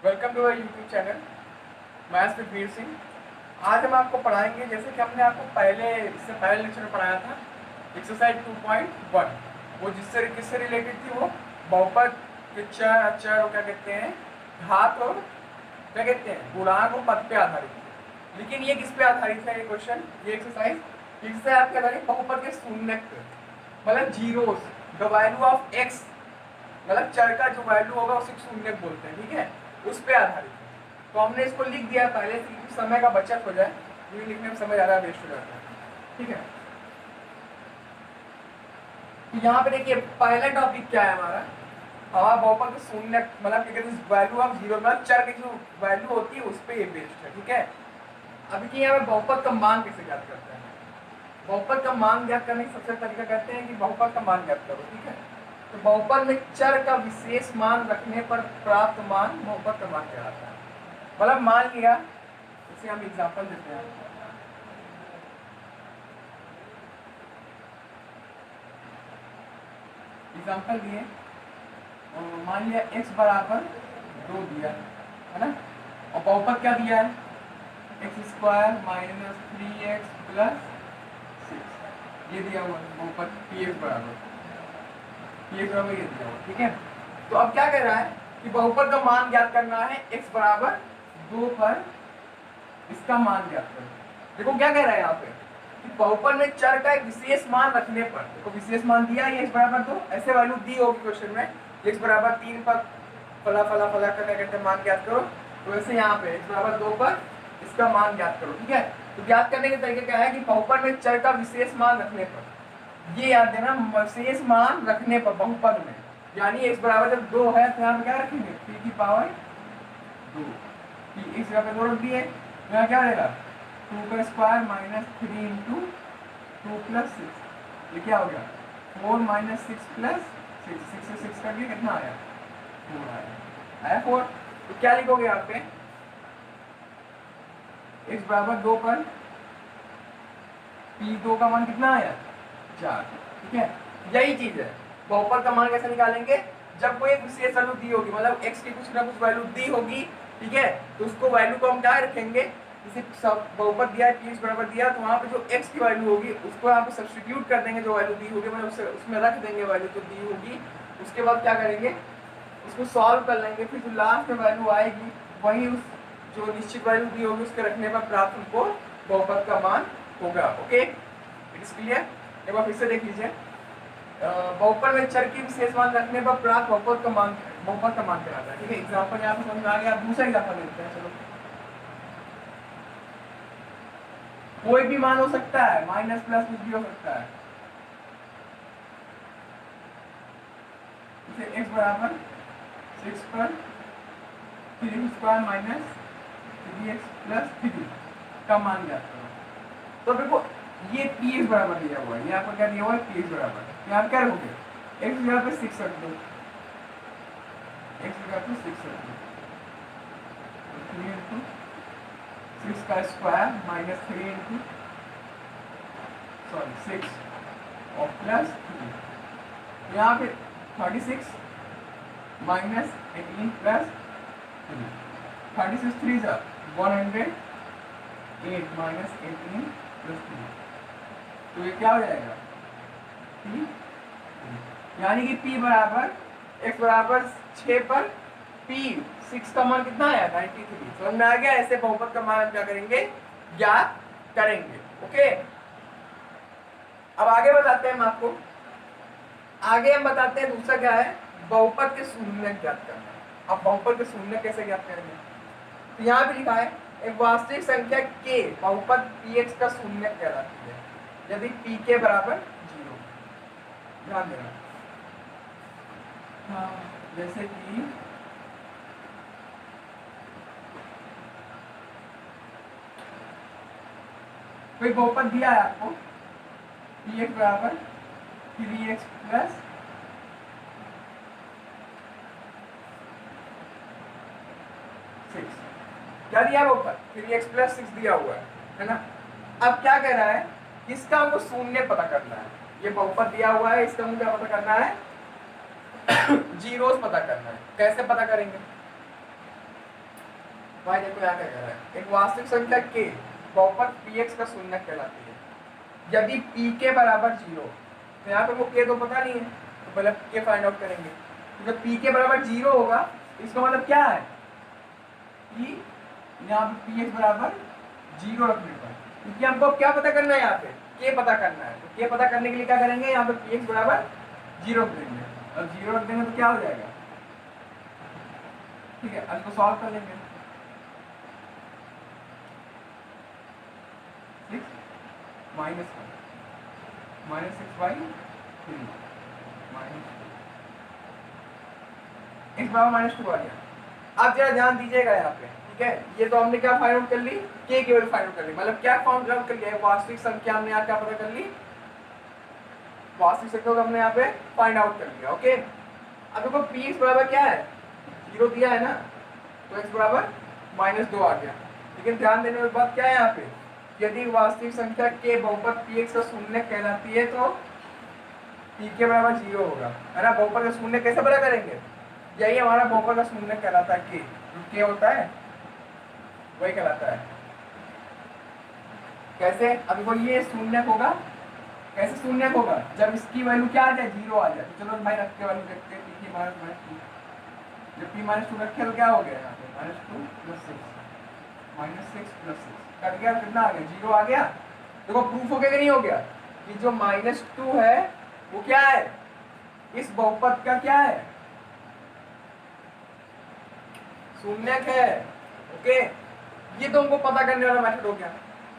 Welcome to our YouTube channel maths with Veer Singh. आज हम आपको पढ़ाएंगे, जैसे कि हमने आपको इससे पहले लेक्चर में पढ़ाया था, एक्सरसाइज 2.1। वो किससे रिलेटेड थी? वो बहुपद के चर क्या कहते हैं, घात और क्या कहते हैं, गुणांक और पद पे आधारित थी। लेकिन ये किस पे आधारित है? ये क्वेश्चन, ये एक्सरसाइज आपके आधारित बहुपद के शून्यक पे, मतलब zeros, the value of x, मतलब चर का जो वैल्यू होगा उसे शून्यक बोलते हैं, ठीक है, उस पे आधारित है। तो हमने इसको लिख दिया पहले से कि समय का बचत हो जाए, ये लिखने में समय ज़्यादा वेस्ट हो जाता है, ठीक है। तो यहाँ पे देखिए पहला टॉपिक क्या है हमारा बहुपद के शून्यक, मतलब क्या कहते हैं, वैल्यू ऑफ जीरो, मतलब चर की जो वैल्यू होती है उस पर ये बेस्ड है, ठीक है। अभी कि यहाँ पे बहुपद का मान कैसे ज्ञात करते हैं? बहुपद का मान ज्ञात करने का सबसे तरीका कहते हैं कि बहुपद का मान ज्ञात करो, ठीक है। तो बहुपद में चर का विशेष मान रखने पर प्राप्त मान बहुपद का मान कहलाता है। मतलब मान लिया, इसे हम एग्जांपल देते हैं। एग्जांपल दिए, मान लिया x बराबर 2 दिया है ना, और बहुपद क्या दिया है? x² माइनस 3x प्लस 6, ये दिया हुआ है बहुपद px बराबर ये दिया हुआ, ठीक है। तो अब क्या कह रहा है कि बहुपद का मान ज्ञात करना है x बराबर 2 पर इसका मान ज्ञात करो। देखो क्या कह रहा है यहाँ पे कि बहुपद में चर का एक विशेष मान रखने पर, देखो विशेष मान दिया है x बराबर 2, ऐसे वैल्यू दी होगी क्वेश्चन में, x बराबर 3 पर फला फला फला का क्या कहते हैं मान ज्ञात करो। तो वैसे यहाँ पे x बराबर 2 पर इसका मान ज्ञात करो, ठीक है। तो ज्ञात करने के तरीके क्या है कि बहुपद में चर का विशेष मान रखने पर, ये याद देना, विशेष मान रखने पर बहुपद में, यानी x बराबर जब 2 है तो यहाँ पे क्या रखेंगे, p की पावर 2, x बराबर 2 रख दिए, तो यहाँ क्या रहेगा 2 का स्क्वायर माइनस 3 इंटू 2 प्लस 6, ये क्या हो गया 4 माइनस 6 प्लस 6, 6 से 6 का कितना आया 4 आया 4। तो क्या लिखोगे यहाँ पे, x बराबर 2 पर p2 का मान कितना आया 4, ठीक है। यही चीज है, बहुपद का मान कैसे निकालेंगे? जब कोई एक विशेष वैल्यू दी होगी, मतलब x की कुछ ना कुछ वैल्यू दी होगी, ठीक है, तो उसको वैल्यू को हम क्या रखेंगे, जैसे सब बहुपद दिया है px बराबर दिया, तो वहाँ पे जो x की वैल्यू होगी उसको यहाँ पे सब्स्टिट्यूट कर देंगे, जो वैल्यू दी होगी मतलब उसमें रख देंगे वैल्यू जो दी होगी। उसके बाद क्या करेंगे, उसको सॉल्व कर लेंगे, फिर जो लास्ट में वैल्यू आएगी वही उस जो निश्चित वैल्यू दी होगी उसके रखने पर प्राप्त हमको बहुपद का मान होगा। Okay, it is clear. एक बार फिर से देख लीजिए, बहुपद में चर की विशेष मान रखने पर प्राप्त बहुपद का मान कहलाता है, ठीक है। एग्जांपल यहाँ पे समझ में आ गया, दूसरा एग्जांपल लेते हैं। चलो, कोई भी मान हो सकता है, माइनस प्लस कुछ भी हो सकता है। इसे x बराबर 6 पर 3x² माइनस 3x प्लस 3 का मान ज्ञात करो। तो देखो ये px बराबर दिया हुआ है, यहाँ पर क्या दिया हुआ है px बराबर, यहाँ क्या रखोगे, x की जगह पे 6 रख दो, x की जगह पे 6 रख दो, 3 इंटू 6 का स्क्वायर माइनस 3 इंटू 6 और प्लस 3, यहाँ पे 36 माइनस 18 प्लस 3, 36 3 जा 108 माइनस 18 प्लस 3, तो ये क्या हो जाएगा p, यानी कि p बराबर x बराबर 6 पर p 6 का मान कितना आया 93। समझ में आ गया? ऐसे बहुपद का मान हम क्या करेंगे, ज्ञात करेंगे। ओके, अब आगे बताते हैं हम आपको, आगे हम बताते हैं दूसरा क्या है, बहुपद के शून्यक ज्ञात करना। अब बहुपद के शून्यक कैसे ज्ञात करेंगे? तो यहाँ पे लिखा है एक वास्तविक संख्या k बहुपद px का शून्यक कहलाती है यदि pk बराबर 0। ध्यान देना, हाँ, जैसे कि कोई बहुपद दिया है आपको, px बराबर 3x प्लस 6, क्या दिया बहुपद 3x प्लस 6 दिया हुआ है ना। अब क्या कह रहा है, इसका हमको शून्य पता करना है, ये बहुपद दिया हुआ है, इसका हमको क्या पता करना है जीरोस पता करना है। कैसे पता करेंगे, भाई देखो यहाँ क्या कह रहा है, एक वास्तविक संख्या के बहुपद px का शून्य कहलाती है यदि p के बराबर 0। तो यहाँ पे वो k तो पता नहीं है, तो पहले k फाइंड आउट करेंगे। तो जब p के बराबर 0 होगा इसका मतलब क्या है कि यहाँ पे px बराबर 0 रखने पर, क्योंकि हमको क्या पता करना है, यहाँ पे k पता करना है। तो k पता करने के लिए क्या करेंगे, यहाँ पे px बराबर 0 रख देंगे, और 0 रख देंगे तो क्या हो जाएगा, ठीक है। अब इसको सॉल्व कर लेंगे। माइनस माइनस 6/3 माइनस x बराबर -2 आ गया। आप जरा ध्यान दीजिएगा यहाँ पे, ठीक है। ये तो हमने क्या फाइंड आउट कर ली, k की वैल्यू फाइंड आउट कर ली, मतलब क्या फाइंड आउट कर लिया, वास्तविक संख्या हमने यहाँ क्या पता कर ली, वास्तविक संख्या को हमने यहाँ पे फाइंड आउट कर लिया। ओके, अब देखो px बराबर क्या है, 0 दिया है ना, तो x बराबर -2 आ गया। लेकिन ध्यान देने वाली बात क्या है यहाँ पे, यदि वास्तविक संख्या के बहुपद px का शून्य कहलाती है तो p के बराबर 0 होगा, है ना। बहुपद का शून्य कैसे पता करेंगे, यही हमारा बहुपद का शून्य कहलाता है, k जो k होता है वही कहलाता है। कैसे, अब देखो ये शून्य होगा, कैसे शून्य होगा, जब इसकी वैल्यू क्या आ जाए, 0 आ जाए। तो चलो भाई रख के वैल्यू देखते हैं, p की -2, जब p -2 रखे तो क्या हो गया यहाँ पे, -2 + 6 -6 + 6 कट गया, कितना आ गया, 0 आ गया। देखो प्रूफ हो गया कि नहीं हो गया, कि जो -2 है वो क्या है, इस बहुपद का क्या है, शून्यक है। ओके, ये तो हमको पता करने वाला मेथड हो गया।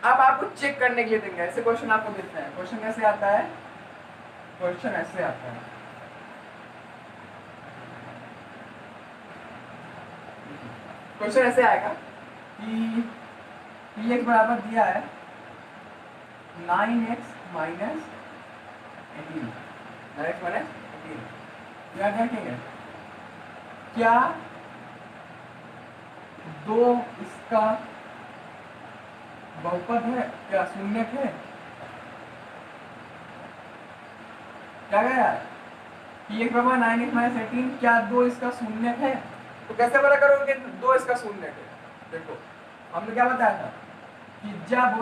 अब आपको चेक करने के लिए देंगे, ऐसे क्वेश्चन आपको देते हैं। क्वेश्चन कैसे आता है, क्वेश्चन ऐसे आता है, क्वेश्चन ऐसे आएगा कि px बराबर दिया है 9x - 18, 9x - 18। क्या देखेंगे, क्या 2 इसका बहुपद है, क्या शून्यक है, क्या गया px बराबर 9x - 18, क्या 2 इसका शून्यक है। तो कैसे पता करोगे 2 इसका शून्यक है, देखो हमने क्या बताया था कि जब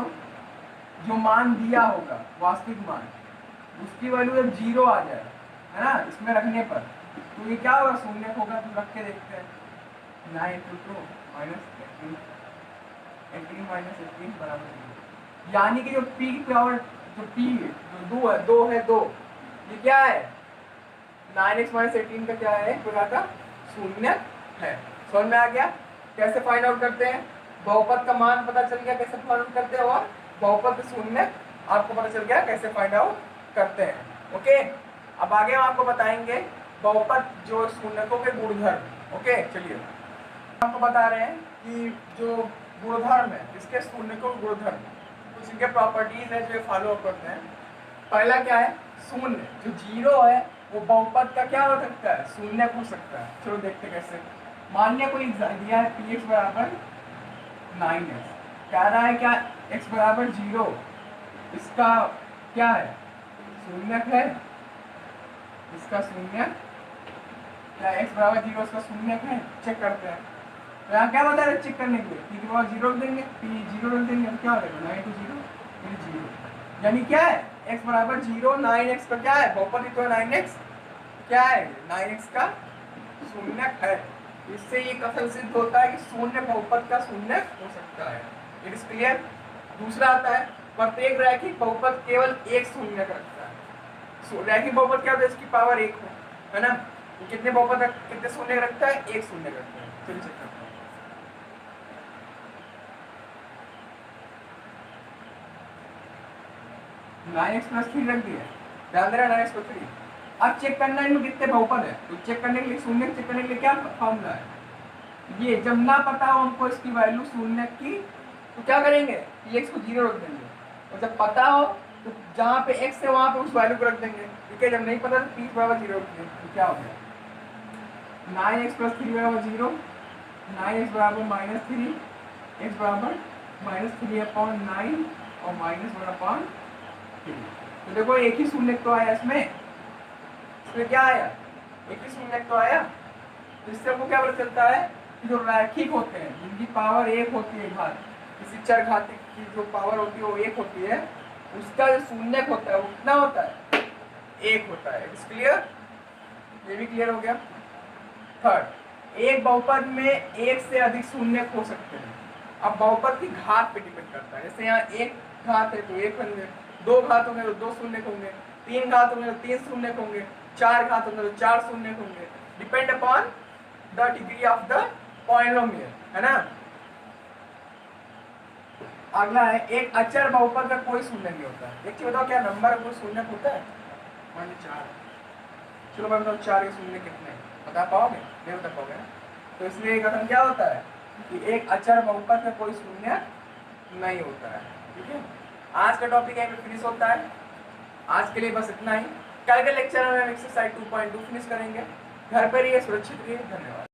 जो मान दिया होगा वास्तविक मान, उसकी वैल्यू जब 0 आ जाए, है ना, इसमें रखने पर, तो ये क्या होगा, शून्य होगा। तो रख के देखते हैं, 9 × 2 - 18, 18 - 18 बराबर 0। यानी कि जो p की पावर, जो p जो 2 है 2, ये क्या है, 9x - 18 का क्या है, एक प्रकार का शून्य है। समझ में आ गया। कैसे फाइंड आउट करते हैं, बहुपद का मान पता चल गया कैसे फाइंड आउट करते हैं, और बहुपद शून्य आपको पता चल गया कैसे फाइंड आउट करते हैं। ओके, अब आगे हम आपको बताएंगे बहुपद जो शून्यकों के गुणधर्म। ओके, चलिए आपको बता रहे हैं कि जो गुणधर्म है, इसके शून्यकों के गुणधर्म, कुछ इनके प्रॉपर्टीज है जो फॉलो अप करते हैं। पहला क्या है, शून्य, जो 0 है वो बहुपद का क्या हो सकता है, शून्य हो सकता है। चलो देखते कैसे। मानिए कोई दिया है px बराबर 9x, कह रहा है क्या x बराबर 0 इसका क्या है, शून्यक है, इसका शून्यक, क्या x बराबर 0 इसका शून्यक है, चेक करते हैं। तो यहाँ क्या बता रहे चेक करने के लिए, p के बराबर 0 देंगे, p 0 रख देंगे, तो क्या हो जाएगा 9 × 0 फिर 0, यानी क्या है x बराबर 0, 9x का क्या है, बहुपद ही तो है 9x, क्या है 9x का शून्यक है। इससे ये कथन सिद्ध होता है कि शून्य बहुपद का शून्यक हो सकता है। It is clear. दूसरा आता है, प्रत्येक रैखिक बहुपद केवल एक शून्यक रखता है। रैखिक बहुपद क्या होता है, इसकी पावर 1 हो, है ना। तो कितने बहुपद कितने शून्य रखता है, एक शून्य रखता है। चलिए चेक करते हैं। 9x + 3 रख दिया, ध्यान देना 9x + 3। अब चेक करना है इनमें कितने बहुपद है, तो चेक करने के लिए, शून्य चेक करने के लिए क्या फॉर्मूला है, ये जब ना पता हो हमको इसकी वैल्यू शून्य की, तो क्या करेंगे, px को 0 रख देंगे, और जब पता हो तो जहाँ पे x है वहाँ पे उस वैल्यू को रख देंगे। ठीक है, जब नहीं पता तो p बराबर 0 रख देंगे। तो क्या हो गया, 9x + 3 बराबर 0, 9x बराबर -3, x बराबर -3/9 और -1/3। तो देखो एक ही शून्य तो आया इसमें क्या आया, एक ही शून्य तो आया। तो इससे हमको क्या पता चलता है जो रैखिक होते हैं, जिनकी पावर एक होती है घात, किसी चर घात की जो पावर होती है वो एक होती है, उसका जो शून्यक होता है वो कितना होता है, एक होता है। It's clear? ये भी क्लियर हो गया। थर्ड, एक बहुपद में एक से अधिक शून्यक हो सकते हैं। अब बहुपद की घात पे डिपेंड करता है, जैसे यहाँ एक घात है तो एक होंगे, दो घात होंगे तो दो शून्यक होंगे, तीन घात होंगे तो तीन शून्यक होंगे, चार घात होंगे तो चार शून्यक होंगे, depend upon the degree of the polynomial, है ना। अगला है एक अचर बहुपद का कोई शून्य नहीं होता। एक चीज बताओ, क्या नंबर का कोई शून्य होता है? मान लीजिए 4। चलो मैं बताऊँ 4 के शून्य कितने हैं, बता पाओगे? नहीं बता पाओगे ना? तो इसलिए कथन क्या होता है कि एक अचर बहुपद का कोई शून्य नहीं होता है। ठीक है, आज का टॉपिक यहीं पे फिनिश होता है। आज के लिए बस इतना ही। कल के लेक्चर में हम एक्सरसाइज 2.2 फिनिश करेंगे। घर पर रहिए, सुरक्षित रहिए। धन्यवाद।